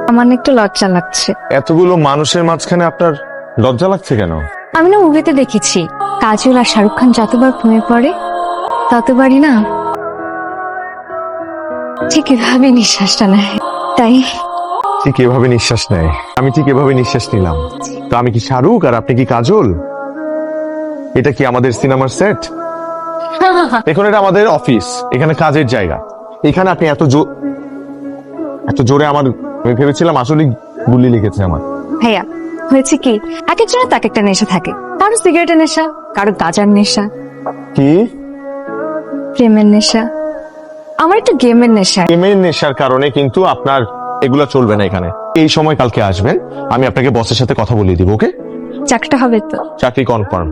আমার না একটু লজ্জা লাগছে। এতগুলো মানুষের মাঝখানে আপনার লজ্জা লাগছে কেন? আমি না মুভিতে দেখেছি কাজল আর শাহরুখ খান যতবার ঘুমিয়ে পড়ে ততবারই না ঠিক এভাবে নিঃশ্বাসটা নেয়। তাই ঠিক এভাবে নিঃশ্বাস নেয়, আমি ঠিক এভাবে নিঃশ্বাস নিলাম। তো আমি কি শাহরুখ আর আপনি কি কাজল? এটা কি আমাদের সিনেমার সেট? দেখুন, এটা আমাদের অফিস, এখানে কাজের জায়গা। এখানে আপনি এত জোরে আমি ভেবেছিলাম আসলে গুলি লেগেছে আমার। ভাইয়া হয়েছে কি, এক একজনের তাক একটা নেশা থাকে। কারো সিগারেটের নেশা, কারো গাঁজার নেশা, কি প্রেমের নেশা। আমার একটু গেমের নেশা। গেমের নেশার কারণে কিন্তু আপনার এগুলা চলবে না এখানে। এই সময় কালকে আসবেন, আমি আপনাকে বসের সাথে কথা বলিয়ে দিব। ওকে? চাকরিটা হবে তো? চাকরি কনফার্ম।